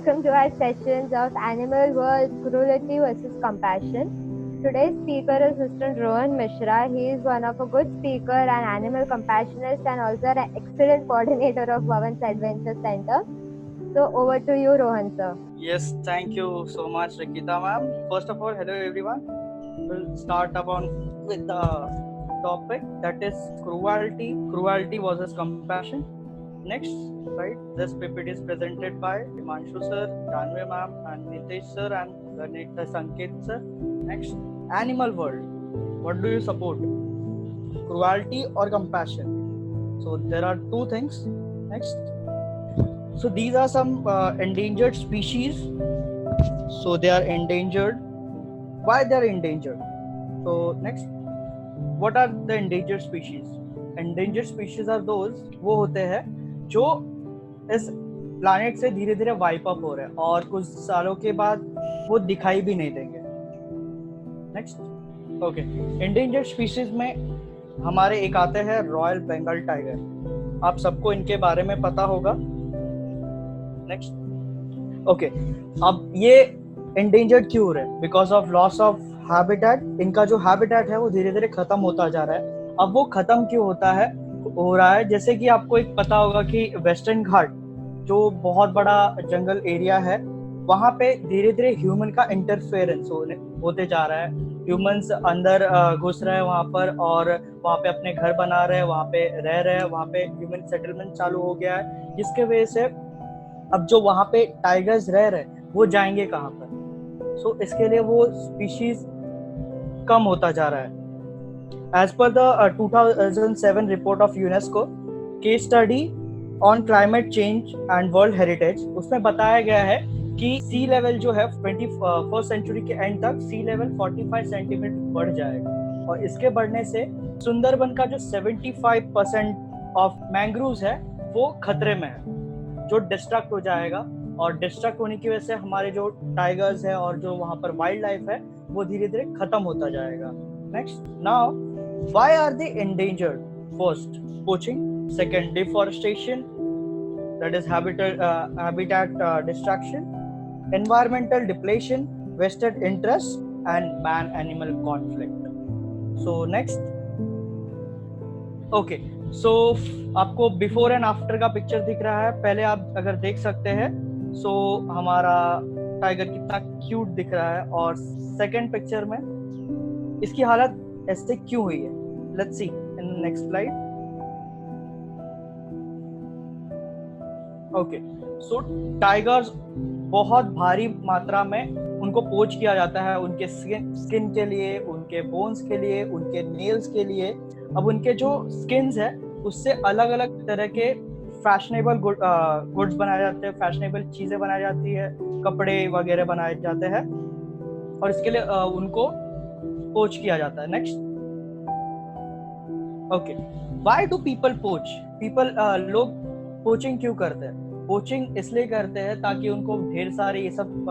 welcome to our sessions of Animal World Cruelty versus Compassion. Today's speaker is Mr. Rohan Mishra. He is one of a good speaker, an animal compassionist, and also an excellent coordinator of Bhavan's Adventure Center. So over to you, Rohan sir. Yes, thank you so much, Rakita ma'am. First of all, hello everyone. We'll start with the topic that is cruelty versus compassion. Next, right? This PPT is presented by Himanshu sir, Janvi ma'am, and Nitesh sir and Sanket sir. Next, animal world. What do you support? Cruelty or compassion? So there are two things. Next. So these are some endangered species. So they are endangered. Why they are endangered? So next, what are the endangered species? Endangered species are those वो होते हैं जो इस planet से धीरे धीरे wipe up हो रहे हैं और कुछ सालों के बाद वो दिखाई भी नहीं देंगे. नेक्स्ट, ओके, एंडेंजर्ड स्पीशीज में हमारे एक आते हैं रॉयल बंगाल टाइगर. आप सबको इनके बारे में पता होगा. नेक्स्ट, ओके, अब ये एंडेंजर्ड क्यों हो रहे हैं? Because of loss of habitat. इनका जो हैबिटेट है वो धीरे धीरे खत्म होता जा रहा है. अब वो खत्म क्यों हो रहा है? जैसे कि आपको एक पता होगा कि वेस्टर्न घाट जो बहुत बड़ा जंगल एरिया है, वहां पे धीरे धीरे ह्यूमन का इंटरफेरेंस होते जा रहा है. ह्यूमंस अंदर घुस रहे हैं वहां पर और वहां पे अपने घर बना रहे हैं, वहां पे रह रहे हैं, वहां पे ह्यूमन सेटलमेंट चालू हो गया है, जिसके वजह से अब जो वहां पे टाइगर्स रह रहे हैं वो जाएंगे कहाँ पर? सो इसके लिए वो स्पीशीज कम होता जा रहा है. As per the 2007 report of UNESCO case study on climate change and world heritage, उसमें बताया गया है कि सी लेवल जो है 21st सेंचुरी के एंड तक सी लेवल 45 सेंटीमीटर बढ़ जाएगा और इसके बढ़ने से सुंदरबन का जो 75% ऑफ मैंग्रोव्स है वो खतरे में है, जो डिस्ट्रक्ट हो जाएगा. और डिस्ट्रक्ट होने की वजह से हमारे जो टाइगर्स है और जो वहां पर वाइल्ड लाइफ है वो धीरे धीरे खत्म होता जाएगा. Next, now why are they endangered? First, poaching. Second, deforestation, that is habitat destruction, environmental depletion, vested interest, and man-animal conflict. So next, okay, so आपको बिफोर एंड आफ्टर का पिक्चर दिख रहा है. पहले आप अगर देख सकते हैं so हमारा टाइगर कितना क्यूट दिख रहा है और सेकंड पिक्चर में इसकी हालत ऐसे क्यों हुई है. Let's see in next slide. Okay, so tigers बहुत भारी मात्रा में उनको पोच किया जाता है उनके स्किन के लिए, उनके बोन्स के लिए, उनके नेल्स के लिए. अब उनके जो स्किन्स है उससे अलग अलग तरह के फैशनेबल गुड्स बनाए जाते हैं, फैशनेबल चीजें बनाई जाती है, कपड़े वगैरह बनाए जाते हैं और इसके लिए उनको पोच किया जाता है. Next, okay, why do people पोच? लोग पोचिंग क्यों करते हैं? पोचिंग इसलिए करते हैं ताकि उनको ढेर सारे ये सब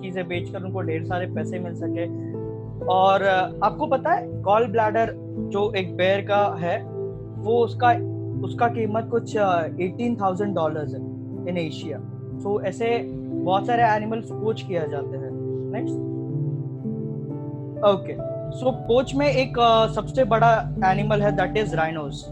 चीजें बेचकर उनको ढेर सारे पैसे मिल सके. और आपको पता है गॉल ब्लैडर जो एक बेयर का है वो उसका कीमत कुछ $18,000 है इन एशिया. सो ऐसे बहुत सारे एनिमल्स पोच किया जाते हैं. नेक्स्ट, ओके, सो पोच में एक सबसे बड़ा एनिमल है दैट इज राइनोस.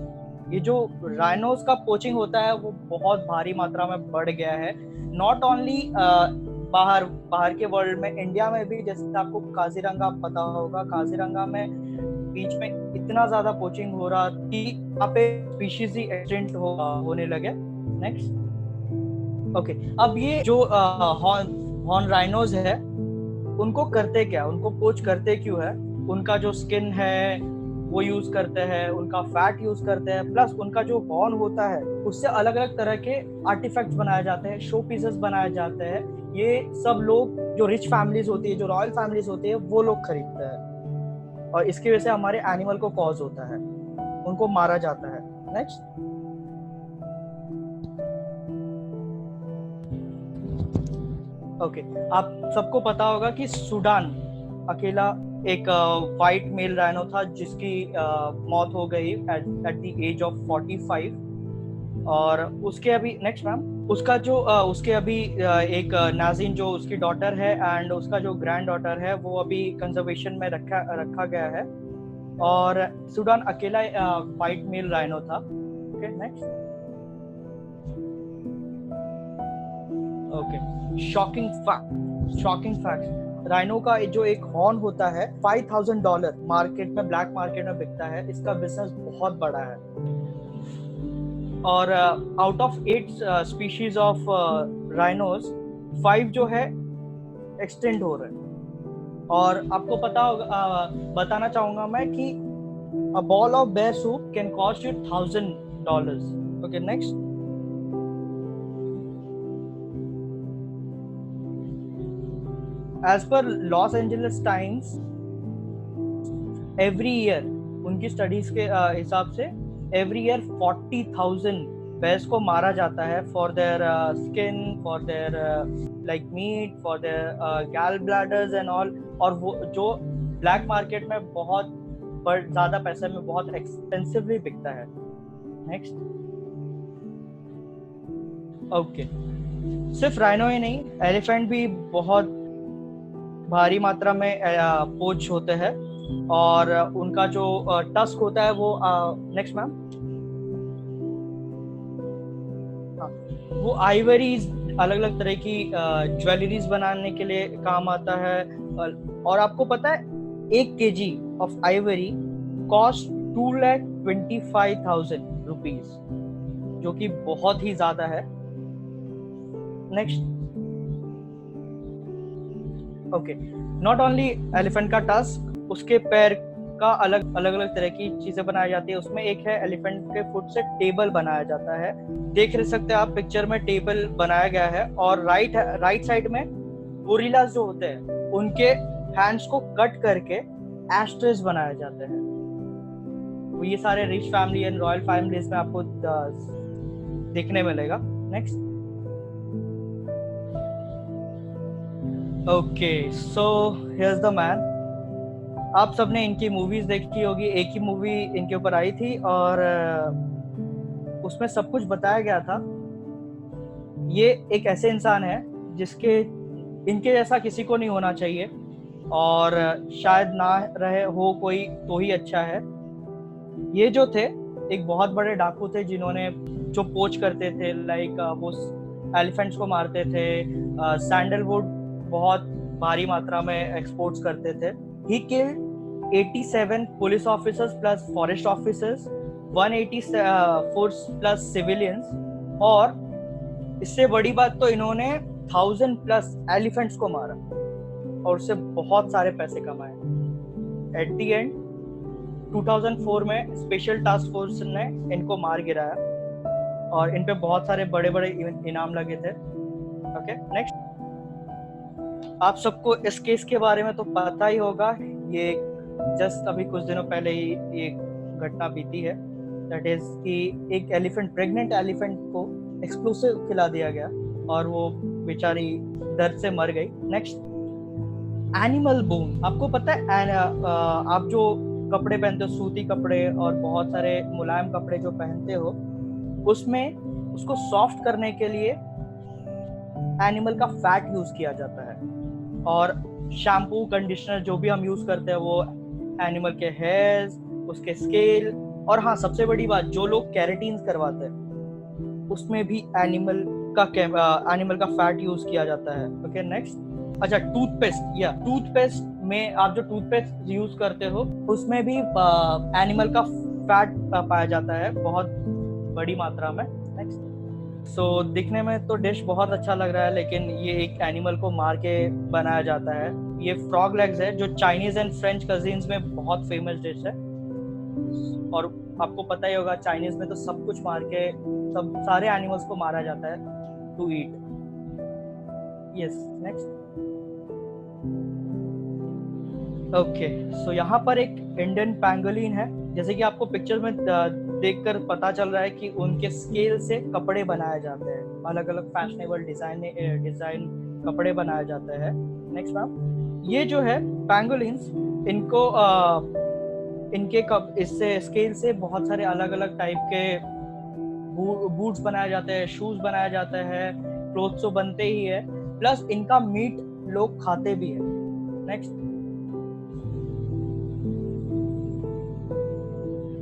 ये जो राइनोस का पोचिंग होता है वो बहुत भारी मात्रा में बढ़ गया है. नॉट ओनली बाहर के वर्ल्ड में, इंडिया में भी. जैसे आपको काजीरंगा पता होगा, काजीरंगा में बीच में इतना ज्यादा पोचिंग हो रहा कि यहाँ पे स्पीशीज ही एक्सटिंक्ट होने लगे. नेक्स्ट, ओके, अब ये जो हॉर्न राइनोस है उनको करते क्या, उनको पोच करते क्यों है? उनका जो स्किन है वो यूज करते हैं, उनका फैट यूज करते हैं, प्लस उनका जो हॉर्न होता है उससे अलग अलग तरह के आर्टिफैक्ट्स बनाए जाते हैं, शो पीसेस बनाए जाते हैं. ये सब लोग जो रिच फैमिलीज होती है, जो रॉयल फैमिलीज होती है, वो लोग खरीदते हैं और इसकी वजह से हमारे एनिमल को कॉज होता है, उनको मारा जाता है. नेक्स्ट, ओके, आप सबको पता होगा कि सूडान अकेला एक वाइट मेल राइनो था जिसकी मौत हो गई एट द एज ऑफ 45 और उसके अभी नेक्स्ट मैम उसका जो उसके अभी एक नाज़िन जो उसकी डॉटर है एंड उसका जो ग्रैंड डॉटर है वो अभी कंजर्वेशन में रखा गया है। और सूडान अकेला व्हाइट मेल राइनो था। Okay next. Okay shocking fact, rhino का जो एक हॉर्न होता है $5,000 मार्केट में, ब्लैक मार्केट में बिकता है। इसका बिजनेस बहुत बड़ा है। और out of 8 species of rhinos 5 जो है एक्सटेंड हो रहे हैं। और आपको पता होगा, बताना चाहूंगा मैं कि a ball of bear soup can cost you $1,000. Okay, next. As per Los Angeles Times, every year उनकी स्टडीज के हिसाब से every year 40,000 bears को मारा जाता है for their skin, for their like meat, for their gallbladders and all। और वो जो ब्लैक मार्केट में बहुत ज्यादा पैसे में बहुत एक्सपेंसिवली बिकता है। नेक्स्ट। ओके, सिर्फ राइनो ही नहीं, एलिफेंट भी बहुत भारी मात्रा में पोच होते हैं। और उनका जो टस्क होता है वो नेक्स्ट मैम, वो आइवरीज अलग अलग तरह की ज्वेलरीज बनाने के लिए काम आता है। और आपको पता है 1 kg of ivory cost 2,25,000 rupees, जो कि बहुत ही ज्यादा है। Next. Okay, not only elephant का टस्क, उसके पैर का अलग अलग तरह की चीजें बनाई जाती है। उसमें एक है एलिफेंट के फुट से टेबल बनाया जाता है। देख सकते हैं आप पिक्चर में टेबल बनाया गया है। और राइट साइड में गोरिल्लास जो होते हैं उनके हैंड्स को कट करके एस्ट्रेस बनाए जाते हैं। ये सारे rich family and royal families में आपको देखने मिलेगा। Next. Okay, so here's the man. आप सबने इनकी मूवीज देखी होगी। एक ही मूवी इनके ऊपर आई थी और उसमें सब कुछ बताया गया था। ये एक ऐसे इंसान है जिसके इनके जैसा किसी को नहीं होना चाहिए, और शायद ना रहे हो कोई तो ही अच्छा है। ये जो थे एक बहुत बड़े डाकू थे जिन्होंने जो पोच करते थे, लाइक वो एलिफेंट्स को मारते थे, सैंडलवुड बहुत भारी मात्रा में एक्सपोर्ट्स करते थे। He killed 87 police officers plus forest officers, 184 plus civilians, और इससे बड़ी बात तो इन्होंने 1000 प्लस एलिफेंट्स को मारा और उससे बहुत सारे पैसे कमाए। एट द एंड 2004 में स्पेशल टास्क फोर्स ने इनको मार गिराया और इन पे बहुत सारे बड़े बड़े इनाम लगे थे। Okay next. आप सबको इस केस के बारे में तो पता ही होगा। ये जस्ट अभी कुछ दिनों पहले ही ये घटना बीती है। दैट इज कि एक एलिफेंट, प्रेग्नेंट एलिफेंट को एक्सप्लोसिव खिला दिया गया और वो बेचारी दर्द से मर गई। नेक्स्ट। एनिमल बोन, आपको पता है आप जो कपड़े पहनते हो, सूती कपड़े और बहुत सारे मुलायम कपड़े जो पहनते हो, उसमें उसको सॉफ्ट करने के लिए एनिमल का फैट यूज किया जाता है। और शैम्पू, कंडीशनर जो भी हम यूज करते हैं वो एनिमल के हेयर्स, उसके स्केल, और हाँ सबसे बड़ी बात, जो लोग केराटिन करवाते हैं उसमें भी एनिमल का फैट यूज किया जाता है। Okay next. अच्छा, टूथपेस्ट, या टूथपेस्ट में आप जो टूथपेस्ट यूज करते हो उसमें भी एनिमल का फैट पाया जाता है बहुत बड़ी मात्रा में। नेक्स्ट। सो दिखने में तो डिश बहुत अच्छा लग रहा है, लेकिन ये एक एनिमल को मार के बनाया जाता है। ये फ्रॉग लेग्स है जो चाइनीज एंड फ्रेंच कजिन्स में बहुत फेमस डिश है। और आपको पता ही होगा चाइनीज में तो सब कुछ मार के सब सारे एनिमल्स को मारा जाता है to eat. Yes next. Okay, so यहाँ पर एक इंडियन पैंगोलिन है। जैसे कि आपको पिक्चर में देखकर पता चल रहा है कि उनके स्केल से कपड़े बनाए जाते हैं, अलग अलग फैशनेबल डिजाइन कपड़े बनाए जाते हैं। Next ma'am. ये जो है पैंगोलिन्स, इनको इनके इससे स्केल से बहुत सारे अलग अलग टाइप के बूट्स बनाए जाते हैं, शूज बनाया जाता है, क्लोथ्स तो बनते ही है, प्लस इनका मीट लोग खाते भी है। Next,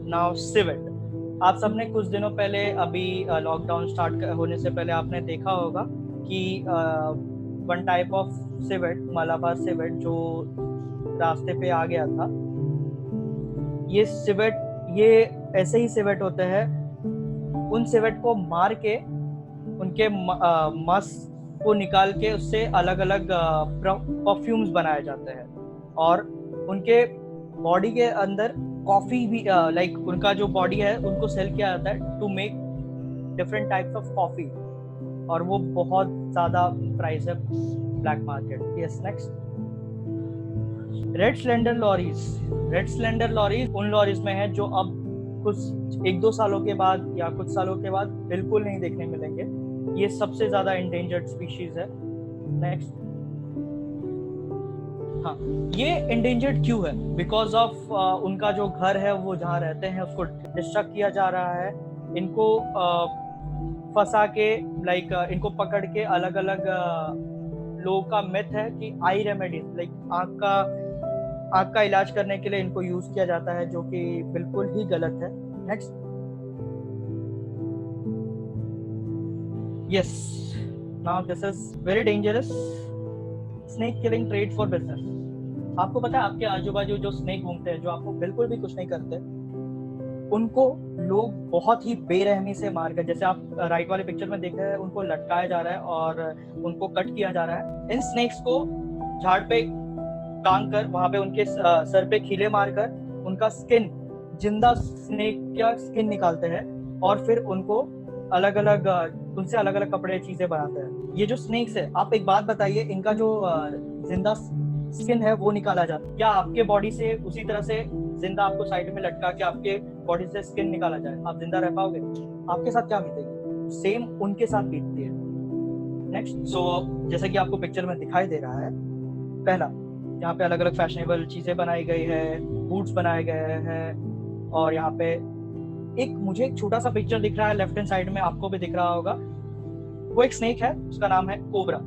now civet. आप सबने कुछ दिनों पहले, अभी लॉकडाउन स्टार्ट होने से पहले आपने देखा होगा कि one type of civet, Malabar civet, जो रास्ते पे आ गया था। ये सिवेट, ये ऐसे ही सिवेट होते हैं, उन सिवेट को मार के उनके मस को निकाल के उससे अलग अलग परफ्यूम्स बनाए जाते हैं, और उनके बॉडी के अंदर कॉफी भी, लाइक उनका जो बॉडी है उनको सेल किया जाता है to make different types of coffee, और वो बहुत ज्यादा प्राइस है black market. Yes, next, red slender lorises. Red slender lorises उन लॉरीज में है जो अब कुछ 1-2 सालों के बाद या कुछ सालों के बाद बिल्कुल नहीं देखने मिलेंगे। ये सबसे ज्यादा इंडेंजर्ड स्पीशीज है। नेक्स्ट, हाँ, ये इंडेंजर्ड क्यों है? बिकॉज ऑफ उनका जो घर है, वो जहाँ रहते हैं उसको डिस्ट्रक्ट किया जा रहा है। इनको फंसा के, लाइक इनको पकड़ के अलग अलग लोगों का मिथ है कि आई रेमेडीज, लाइक आँख का इलाज करने के लिए इनको यूज किया जाता है, जो कि बिल्कुल ही गलत है। Next, yes, now this is very dangerous, snake killing trade for business. आपको पता है, आपके आजू बाजू जो स्नेक घूमते हैं, जो आपको बिल्कुल भी कुछ नहीं करते, उनको लोग बहुत ही बेरहमी से मार कर, जैसे आप राइट वाले पिक्चर में देख रहे हैं, उनको लटकाया जा रहा है और उनको कट किया जा रहा है। इन स्नेक्स को झाड़ पे टांग कर, वहां पे उनके सर पे खीले मारकर उनका स्किन, जिंदा स्नेक का स्किन निकालते हैं, और फिर उनको अलग अलग उनसे अलग अलग कपड़े, चीजें बनाते हैं। ये जो स्नेक्स है, आप एक बात बताइए, इनका जो जिंदा स्किन है वो निकाला जाता है, क्या आपके बॉडी से उसी तरह से जिंदा आपको साइड में लटका के आपके बॉडी से स्किन निकाला जाए, आप जिंदा रह पाओगे? आपके साथ क्या बीतेगी? सेम उनके साथ बीतती है। नेक्स्ट, सो जैसे कि आपको पिक्चर में दिखाई दे रहा है, पहला, यहाँ पे अलग अलग फैशनेबल चीजें बनाई गई है, बूट्स बनाए गए हैं, और यहाँ पे मुझे एक छोटा सा पिक्चर दिख रहा है लेफ्ट हैंड साइड में, आपको भी दिख रहा होगा। वो एक स्नेक है, उसका नाम है कोबरा,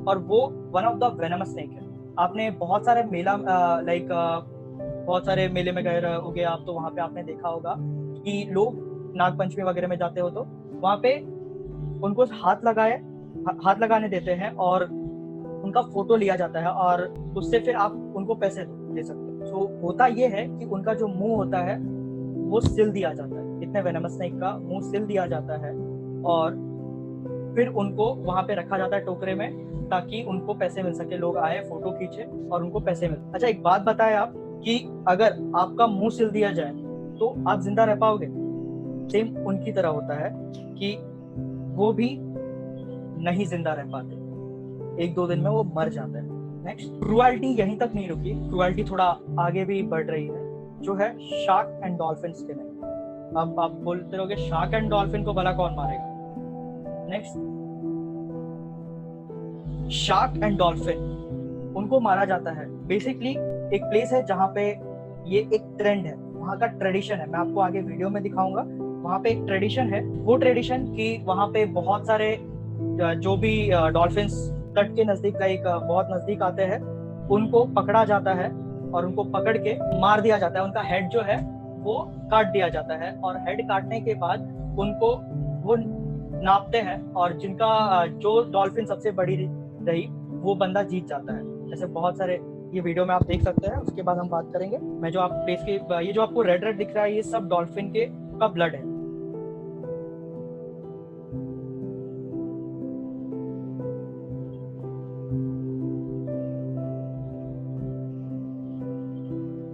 और वो one of the venomous snake है। आपने बहुत सारे मेला, लाइक बहुत सारे मेले में गए होगे आप, तो वहाँ पे आपने देखा होगा कि लोग नाग पंचमी वगैरह में जाते हो तो वहाँ पे उनको हाथ लगाने देते हैं, और उनका फोटो लिया जाता है, और उससे फिर आप उनको पैसे दे सकते हो। तो होता ये है कि उनका जो मुंह होता है वो सिल दिया जाता है, इतने वेनमस स्नेक का मुंह सिल दिया जाता है, और फिर उनको वहां पे रखा जाता है टोकरे में, ताकि उनको पैसे मिल सके, लोग आए, फोटो खींचे और उनको पैसे मिले। अच्छा, एक बात बताएं आप, कि अगर आपका मुंह सिल दिया जाए तो आप जिंदा रह पाओगे? सेम उनकी तरह होता है कि वो भी नहीं जिंदा रह पाते, 1-2 दिन में वो मर जाते हैं। नेक्स्ट, क्रुएल्टी यहीं तक नहीं रुकी, क्रुएल्टी थोड़ा आगे भी बढ़ रही है, जो है शार्क एंड डॉल्फिन स्किनिंग। अब आप बोलते रहोगे, शार्क एंड डॉल्फिन को भला कौन मारेगा? नेक्स्ट, शार्क एंड डॉल्फिन, उनको मारा जाता है। बेसिकली एक प्लेस है जहाँ पे ये एक ट्रेंड है, वहाँ का ट्रेडिशन है, मैं आपको आगे वीडियो में दिखाऊंगा। वहाँ पे एक ट्रेडिशन है, वो ट्रेडिशन कि वहाँ पे बहुत सारे जो भी डॉल्फिन्स तट के नजदीक, लाइक बहुत नजदीक आते हैं, उनको पकड़ा जाता है, और उनको पकड़ के मार दिया जाता है। उनका हेड जो है वो काट दिया जाता है, और हेड काटने के बाद उनको वो नापते हैं, और जिनका जो डॉल्फिन सबसे बड़ी रही, वो बंदा जीत जाता है। ऐसे बहुत सारे ये वीडियो में आप देख सकते हैं, उसके बाद हम बात करेंगे। मैं जो आप प्लेस के, ये जो आपको रेड रेड दिख रहा है, ये सब डॉल्फिन का ब्लड है।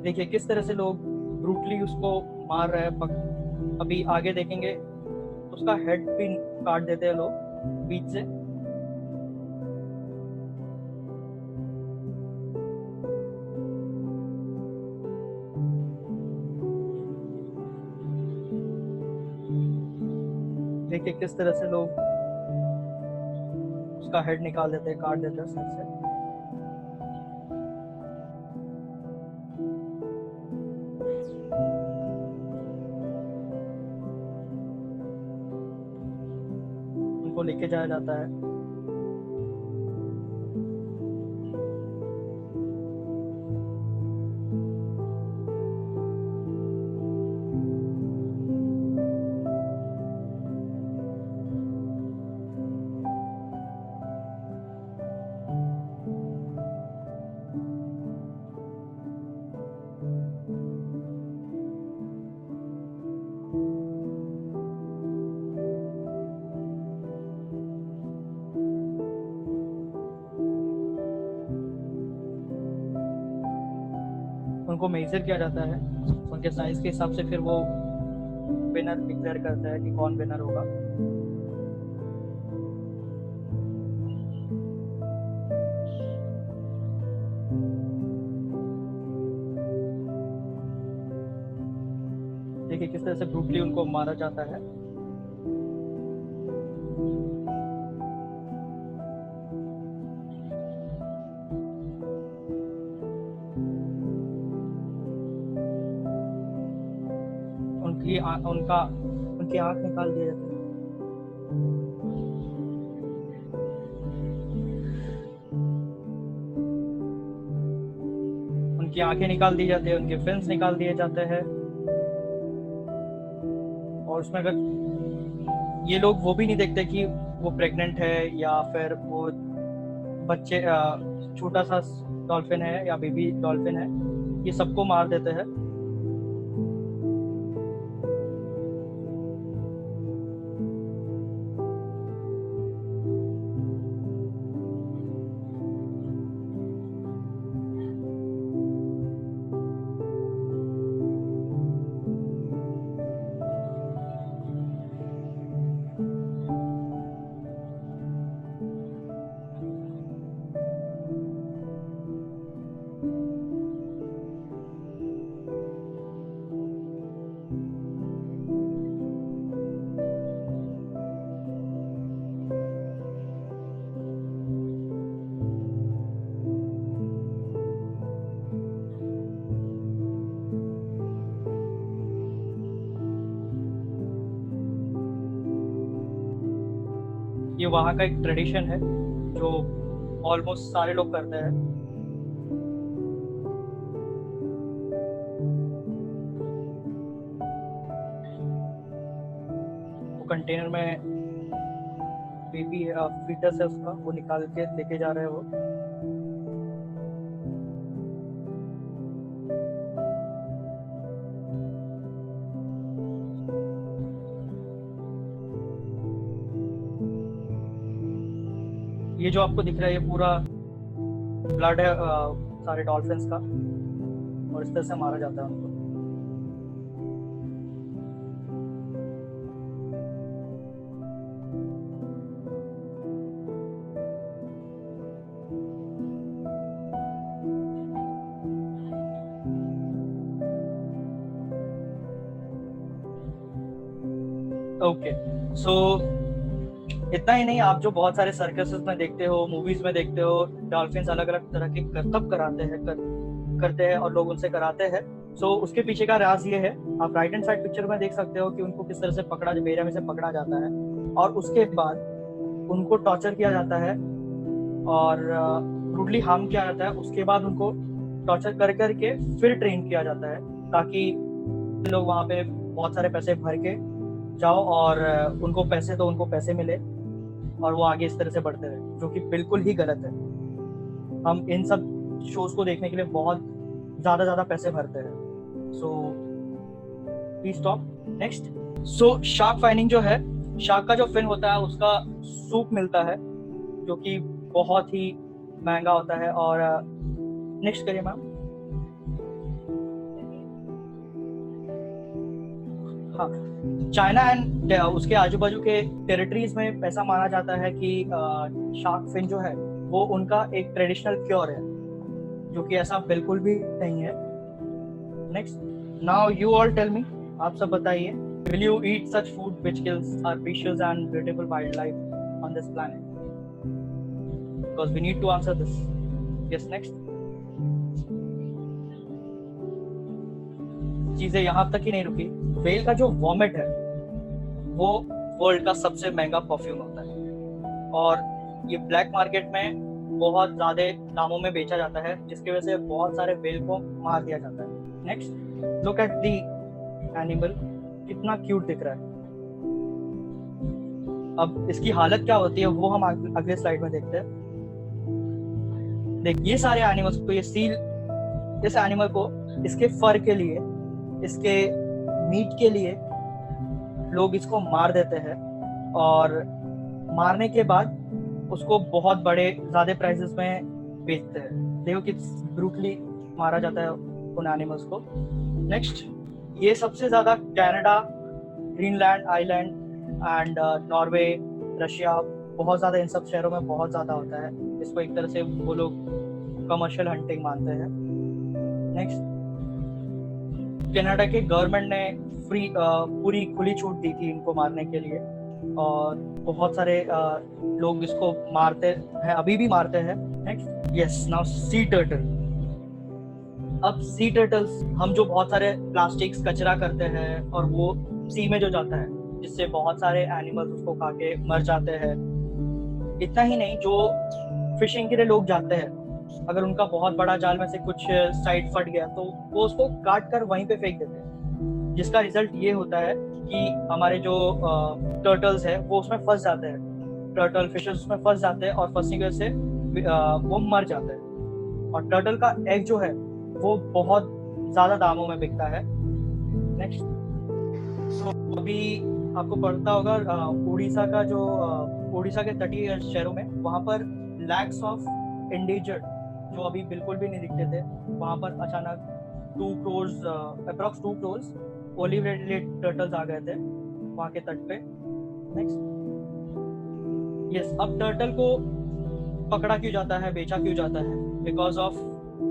देखिए किस तरह से लोग ब्रूटली उसको मार रहे हैं। अभी आगे देखेंगे, उसका हेड भी काट देते हैं लोग बीच से। देखिए किस तरह से लोग उसका हेड निकाल देते हैं, काट देते हैं सर से। उनको लेके जाया जाता है। उनको मेजर किया जाता है, उनके साइज के हिसाब से फिर वो विनर डिक्लेयर करता है कि कौन विनर होगा। देखिए किस तरह से ब्रूटली उनको मारा जाता है। उनकी आंख निकाल दिया जाता है। उनकी आंखें निकाल दी जाती है, उनके फिन्स निकाल दिए जाते हैं। और उसमें अगर ये लोग वो भी नहीं देखते कि वो प्रेग्नेंट है या फिर वो बच्चे छोटा सा डॉल्फिन है या बेबी डॉल्फिन है, ये सबको मार देते हैं। ये वहाँ का एक ट्रेडिशन है जो ऑलमोस्ट सारे लोग करते हैं। वो कंटेनर में बेबी फीटस है उसका, वो निकाल के लेके जा रहे हैं वो। ये जो आपको दिख रहा है ये पूरा ब्लड है सारे डॉल्फिन्स का, और इस तरह से मारा जाता है उनको। ओके, सो इतना ही नहीं, आप जो बहुत सारे सर्कसेस में देखते हो, मूवीज में देखते हो, डॉल्फिन्स अलग अलग तरह के करतब करते हैं और लोग उनसे कराते हैं। सो उसके पीछे का राज ये है, आप राइट हैंड साइड पिक्चर में देख सकते हो कि उनको किस तरह से बेरहमी से पकड़ा जाता है और उसके बाद उनको टॉर्चर किया जाता है और ब्रूटली हार्म किया जाता है। उसके बाद उनको टॉर्चर कर करके फिर ट्रेन किया जाता है ताकि लोग वहाँ पे बहुत सारे पैसे भर के जाओ और उनको पैसे मिले और वो आगे इस तरह से बढ़ते रहे, जो कि बिल्कुल ही गलत है। हम इन सब शोज को देखने के लिए बहुत ज्यादा पैसे भरते हैं। So please stop. Next, so shark fining जो है, शार्क का जो फिन होता है उसका सूप मिलता है जो कि बहुत ही महंगा होता है। और नेक्स्ट करिए मैम। हाँ, चाइना एंड उसके आजू बाजू के टेरिटरीज में ऐसा माना जाता है कि शार्क फिन जो है वो उनका एक ट्रेडिशनल क्योर है, जो कि ऐसा बिल्कुल भी नहीं है। Next, now you all tell me, आप सब बताइए, will you eat such food which kills our precious and beautiful wildlife on this planet? Because we need to answer this. Yes, next. चीजें यहाँ तक ही नहीं रुकी, व्हेल का जो वॉमिट है वो वर्ल्ड का सबसे महंगा परफ्यूम होता है। और ये ब्लैक मार्केट में बहुत ज़्यादा दामों में बेचा जाता है, जिसकी वजह से बहुत सारे व्हेल को मार दिया जाता है। Next, look at the animal, कितना क्यूट दिख रहा है। अब इसकी हालत क्या होती है वो हम अगले स्लाइड में देखते हैं। देख, ये सारे एनिमल्स को, ये सील, इस एनिमल को इसके फर के लिए, इसके मीट के लिए लोग इसको मार देते हैं, और मारने के बाद उसको बहुत बड़े ज़्यादा प्राइसेस में बेचते हैं। देखो कि ब्रूटली मारा जाता है उन एनिमल्स को। नेक्स्ट, ये सबसे ज़्यादा Canada, Greenland island and Norway, Russia, बहुत ज़्यादा इन सब शहरों में बहुत ज़्यादा होता है। इसको एक तरह से वो लोग कमर्शियल हंटिंग मानते हैं। नेक्स्ट, कनाडा के गवर्नमेंट ने पूरी खुली छूट दी थी इनको मारने के लिए, और बहुत सारे लोग इसको मारते हैं, अभी भी मारते हैं। Next, yes, now sea turtle. अब सी टर्टल्स, हम जो बहुत सारे प्लास्टिक्स कचरा करते हैं और वो सी में जो जाता है, जिससे बहुत सारे एनिमल्स उसको खा के मर जाते हैं। इतना ही नहीं, जो फिशिंग के लिए लोग जाते हैं, अगर उनका बहुत बड़ा जाल में से कुछ साइड फट गया तो वो उसको काट कर वहीं पे फेंक देते हैं, जिसका रिजल्ट ये होता है कि हमारे जो टर्टल्स है वो उसमें फंस जाते हैं, टर्टल फिशेस उसमें फंस जाते हैं, और फंसने की वजह से वो मर जाते हैं। और टर्टल का एग जो है वो बहुत ज़्यादा दामों में बिकता है। नेक्स्ट, तो अभी आपको पता होगा उड़ीसा का जो उड़ीसा के तटीय शहरों में, वहाँ पर लैक्स ऑफ इंडेंजर्ड जो अभी बिल्कुल भी नहीं दिखते थे, वहाँ पर अचानक 2 crore approx 2 crore olive ridley turtles आ गए थे वहाँ के तट पे। नेक्स्ट, यस, अब टर्टल को पकड़ा क्यों जाता है, बेचा क्यों जाता है? Because of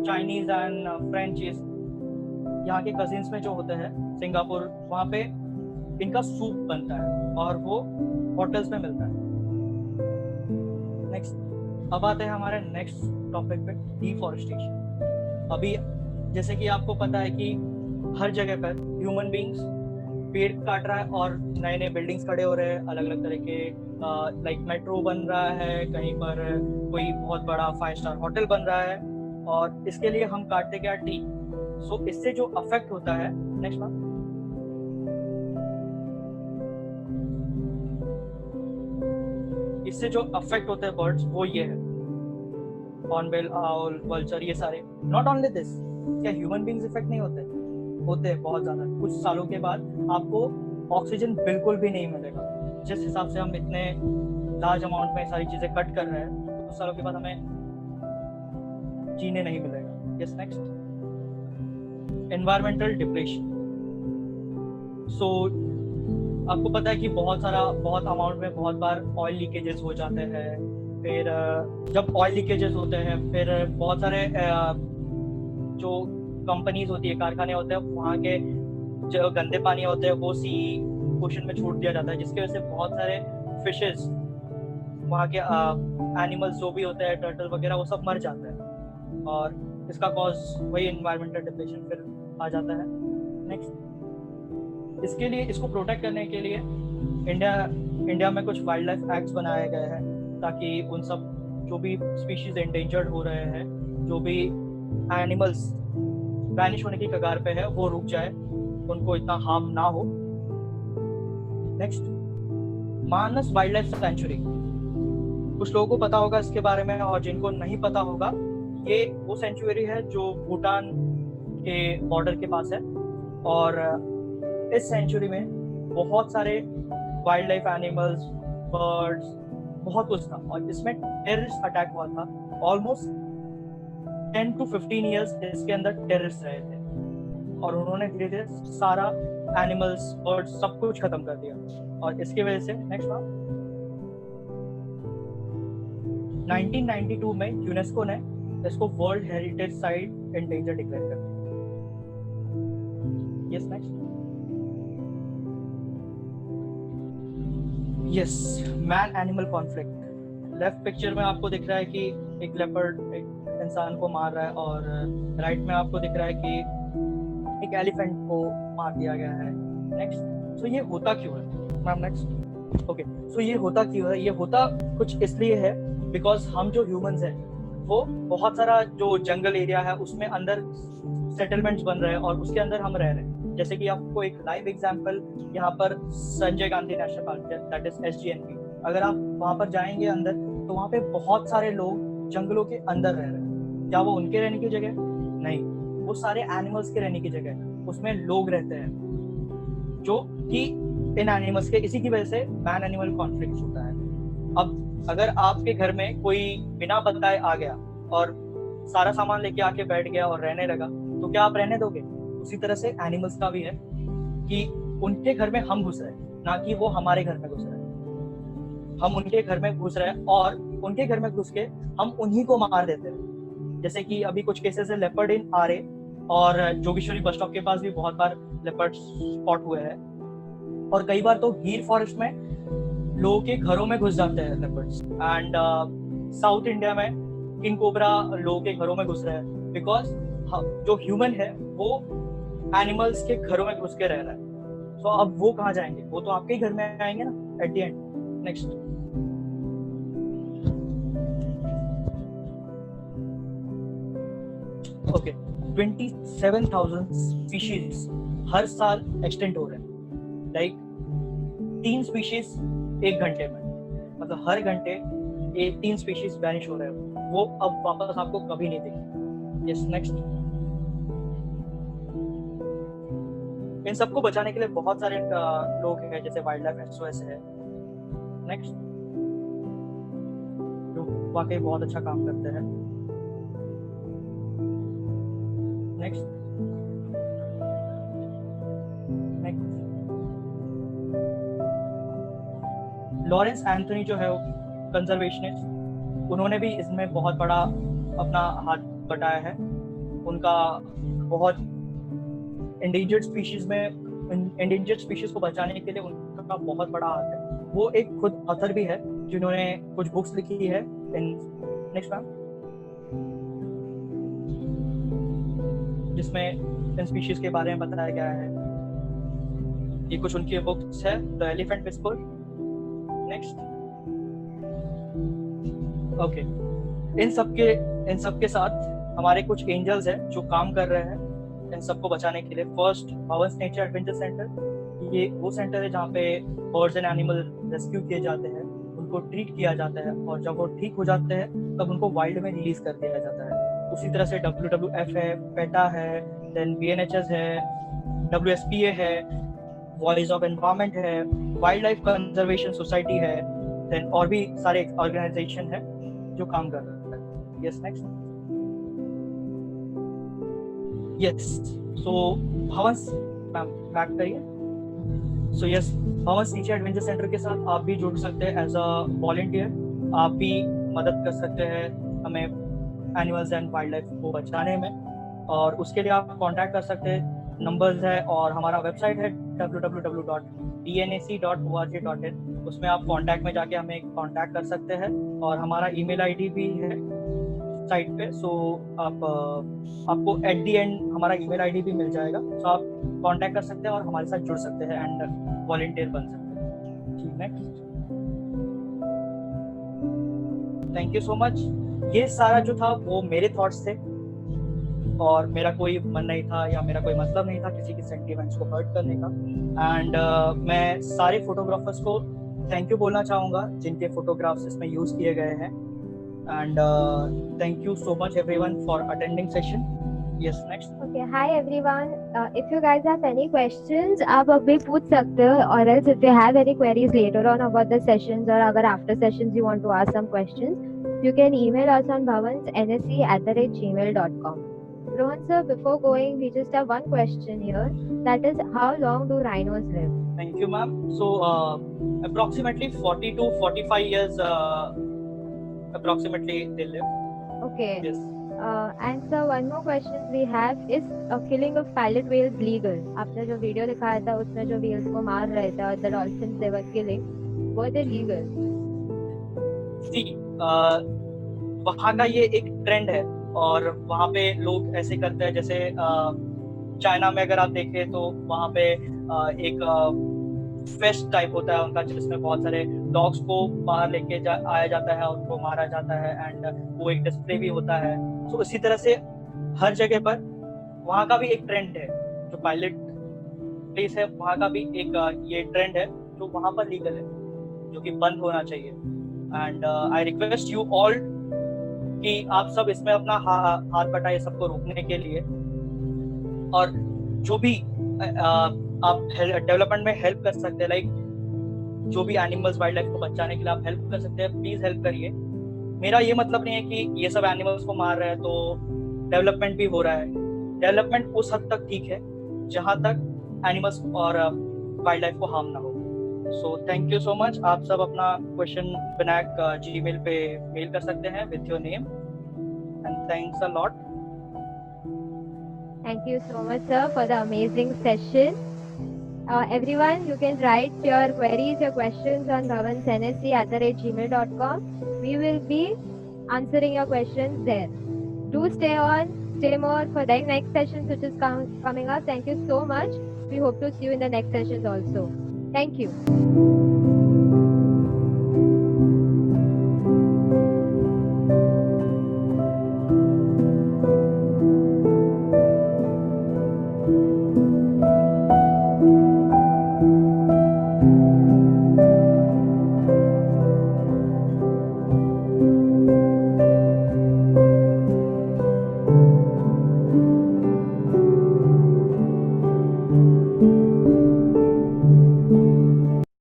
Chinese and franchise, यहाँ के कजिन्स में जो होते हैं सिंगापुर, वहाँ पे इनका सूप बनता है और वो होटल्स में मिलता है। नेक्स्ट, अब आते हैं हमारे नेक्स्ट टॉपिक पे, डिफॉरेस्टेशन। अभी जैसे कि आपको पता है कि हर जगह पर ह्यूमन बींग्स पेड़ काट रहा है और नए नए बिल्डिंग्स खड़े हो रहे हैं, अलग अलग तरह के, लाइक मेट्रो बन रहा है, कहीं पर कोई बहुत बड़ा 5 स्टार होटल बन रहा है, और इसके लिए हम काटते क्या, ट्री। सो इससे जो अफेक्ट होता है, नेक्स्ट बात, इससे जो अफेक्ट होते हैं बर्ड्स, वो ये है, हॉर्नबिल आउल, वल्चर, ये सारे। नॉट ओनली दिस, क्या ह्यूमन बींग्स इफेक्ट नहीं होते? होते हैं बहुत ज़्यादा। कुछ सालों के बाद आपको ऑक्सीजन बिल्कुल भी नहीं मिलेगा। जिस हिसाब से हम इतने लार्ज अमाउंट में सारी चीज़ें कट कर रहे हैं, कुछ सालों के बाद हमें जीने नहीं मिलेगा। Yes, next, environmental depression. So आपको पता है कि बहुत अमाउंट में बहुत बार ऑयल लीकेजेस हो जाते हैं। फिर जब ऑयल लीकेजेस होते हैं, फिर बहुत सारे जो कंपनीज होती है, कारखाने होते हैं, वहाँ के जो गंदे पानी होते हैं वो सी ओशन में छोड़ दिया जाता है, जिसकी वजह से बहुत सारे फिशेस, वहाँ के एनिमल्स जो भी होते हैं, टर्टल वगैरह, वो सब मर जाते हैं, और इसका कॉज वही एनवायरमेंटल डिप्रेशन फिर आ जाता है। नेक्स्ट, इसके लिए, इसको प्रोटेक्ट करने के लिए इंडिया में कुछ वाइल्ड लाइफ एक्ट्स बनाए गए हैं, ताकि उन सब जो भी स्पीशीज एंडेंजर्ड हो रहे हैं, जो भी एनिमल्स वैनिश होने की कगार पे है, वो रुक जाए, उनको इतना हार्म ना हो। नेक्स्ट, मानस वाइल्ड लाइफ सेंचुरी। कुछ लोगों को पता होगा इसके बारे में, और जिनको नहीं पता होगा, ये वो सेंचुरी है जो भूटान के बॉर्डर के पास है, और इस सेंचुरी में बहुत सारे वाइल्ड लाइफ एनिमल्स, बर्ड्स, बहुत कुछ था, और इसमें टेररिस्ट अटैक हुआ था। ऑलमोस्ट 10 to 15 ईयर्स इसके अंदर टेररिस्ट रहे थे, और उन्होंने धीरे धीरे सारा एनिमल्स, बर्ड्स, सब कुछ खत्म कर दिया, और इसकी वजह से नेक्स्ट बात, 1992 में यूनेस्को ने इसको world heritage site endanger declare कर दिया। Yes, next, yes, man animal conflict. Left picture में आपको दिख रहा है कि एक लेपर्ड एक इंसान को मार रहा है, और राइट में आपको दिख रहा है कि एक एलिफेंट को मार दिया गया है। नेक्स्ट, तो ये होता क्यों है मैम? नेक्स्ट, ओके, सो ये होता क्यों है? ये होता कुछ इसलिए है बिकॉज हम जो ह्यूमंस हैं वो बहुत सारा जो जंगल एरिया है उसमें अंदर सेटलमेंट्स बन रहे हैं और उसके अंदर हम रह रहे हैं। जैसे कि आपको एक लाइव एग्जांपल यहाँ पर Sanjay Gandhi national park, that is SGNP, अगर आप वहाँ पर जाएंगे अंदर तो वहाँ पे बहुत सारे लोग जंगलों के अंदर रह रहे हैं। क्या वो उनके रहने की जगह? नहीं, वो सारे एनिमल्स के रहने की जगह है। उसमें लोग रहते हैं जो कि इन एनिमल्स के, इसी की वजह से मैन एनिमल कॉन्फ्लिक्ट होता है। अब अगर आपके घर में कोई बिना बताए आ गया और सारा सामान लेके आके बैठ गया और रहने लगा, तो क्या आप रहने दोगे? उसी तरह से एनिमल्स का भी है कि उनके घर में हम घुस रहे हैं, ना कि वो हमारे घर में घुस रहे हैं। हम उनके घर में घुस रहे हैं और उनके घर में घुस के हम उन्हीं को मार देते हैं। जैसे कि अभी कुछ केसेस है लेपर्ड इन आरे और जोगेश्वरी बस स्टॉप के पास भी बहुत बार लेपर्ड स्पॉट हुए हैं। और कई बार तो गिर फॉरेस्ट में लोगों के घरों में घुस जाते हैं लेपर्ड्स। एंड साउथ इंडिया में किंग कोबरा लोगों के घरों में घुस रहे हैं बिकॉज जो ह्यूमन है वो एनिमल्स के घरों में घुस के रह रहा है। तो अब वो कहाँ जाएंगे? वो तो आपके ही घर में आएंगे ना at the end. Next, okay, 27,000 species हर साल एक्सटेंट हो रहे हैं। लाइक 3 स्पीशीज एक घंटे में, मतलब हर घंटे 3 स्पीशीज वैनिश हो रहे हैं। वो अब वापस आपको कभी नहीं दिखेंगे। Yes, next. इन सबको बचाने के लिए बहुत सारे लोग हैं, जैसे वाइल्ड लाइफ SOS है। नेक्स्ट, जो वाकई बहुत अच्छा काम करते हैं। नेक्स्ट, लॉरेंस एंथनी जो है कंजर्वेशनिस्ट, उन्होंने भी इसमें बहुत बड़ा अपना हाथ बटाया है। उनका बहुत एंडेंजर्ड स्पीशीज को बचाने के लिए उनका बहुत बड़ा हाथ है। वो एक खुद ऑथर भी है जिन्होंने कुछ बुक्स लिखी है। नेक्स्ट मैम, जिसमें इन स्पीशीज के बारे में बताया गया है। ये कुछ उनकी बुक्स है, the Elephant Whisperer. Next, okay, इन सबके साथ हमारे कुछ एंजल्स हैं जो काम कर रहे हैं इन सबको बचाने के लिए। First, Bhavans nature adventure centre. ये वो सेंटर है जहाँ पे बर्ड्स एंड एनिमल रेस्क्यू किए जाते हैं, उनको ट्रीट किया जाता है और जब वो ठीक हो जाते हैं तब उनको वाइल्ड में रिलीज कर दिया जाता है। उसी तरह से WWF है, पेटा है, देन BNHS है, WSPA है, वॉइस ऑफ एनवायरनमेंट है, वाइल्ड लाइफ कंजर्वेशन सोसाइटी है, देन और भी सारे ऑर्गेनाइजेशन है जो काम कर रहे हैं। Yes, next. यस, सो भवंस मैम बैक करिए। So yes, Bhavans nature adventure centre के साथ आप भी जुड़ सकते हैं एज अ वॉलंटियर। आप भी मदद कर सकते हैं हमें एनिमल्स एंड वाइल्ड लाइफ को बचाने में, और उसके लिए आप कांटेक्ट कर सकते हैं। नंबर्स है और हमारा वेबसाइट है www.dnac.org.in। उसमें आप कांटेक्ट में जाके हमें कांटेक्ट कर सकते हैं और हमारा ईमेल आईडी भी है साइट पे। सो आपको एट द एंड हमारा ईमेल आईडी भी मिल जाएगा, सो आप कांटेक्ट कर सकते हैं और हमारे साथ जुड़ सकते हैं एंड वॉलंटियर बन सकते हैं। ठीक, next. Thank you so much. ये सारा जो था वो मेरे थॉट्स थे और मेरा कोई मन नहीं था या मेरा कोई मतलब नहीं था किसी के सेंटिमेंट्स को हर्ट करने का। एंड मैं सारे फोटोग्राफर्स को थैंक यू बोलना चाहूँगा जिनके फोटोग्राफ्स इसमें यूज़ किए गए हैं। And thank you so much everyone for attending session. Yes, next. Okay, hi everyone. If you guys have any questions, आप अभी पूछ सकते हो, or else if you have any queries later on about the sessions or अगर after sessions you want to ask some questions, you can email us on bhavansnsc@gmail.com. Rohan sir, before going, we just have one question here. That is, how long do rhinos live? Thank you, ma'am. So approximately 40 to 45 years. Approximately they live. Okay. Yes. And sir, one more question we have is, killing of pilot whales legal? आपने जो video दिखाया था उसमें जो whales को मार रहे थे और the dolphins they were killing, were they legal? See, वहाँ का ये एक ट्रेंड है और वहाँ पे लोग ऐसे करते हैं। जैसे चाइना में अगर आप देखें तो वहाँ पे एक फेस्ट टाइप होता है उनका, जिसमें बहुत सारे डॉग्स को बाहर लेके आया जाता है, उनको मारा जाता है, एंड वो एक डिस्प्ले भी होता है। तो इसी तरह से हर जगह पर वहाँ का भी एक ट्रेंड है, जो पायलट प्लेस है वहाँ का भी एक ये ट्रेंड है जो वहाँ पर लीगल है, जो कि बंद होना चाहिए। And I request you all कि आप सब इसमें अपना हाथ बटाए सबको रोकने के लिए, और जो भी आप डेवलपमेंट में हेल्प कर सकते हैं, लाइक जो भी एनिमल्स वाइल्ड लाइफ को बचाने के लिए आप हेल्प कर सकते हैं, प्लीज हेल्प करिए। मेरा ये मतलब नहीं है कि ये सब एनिमल्स को मार रहे हैं तो डेवलपमेंट भी हो रहा है। डेवलपमेंट उस हद तक ठीक है जहां तक एनिमल्स और वाइल्ड लाइफ को हार्म ना हो। So thank you so much. आप सब अपना क्वेश्चन विनायक जीमेल पे मेल कर सकते हैं with your name, and thanks a lot. Thank you so much, sir, for the amazing session. Everyone, you can write your queries, your questions on bhavansnsc@gmail.com. We will be answering your questions there. Do stay on, stay more for the next sessions which is coming up. Thank you so much. We hope to see you in the next sessions also. Thank you.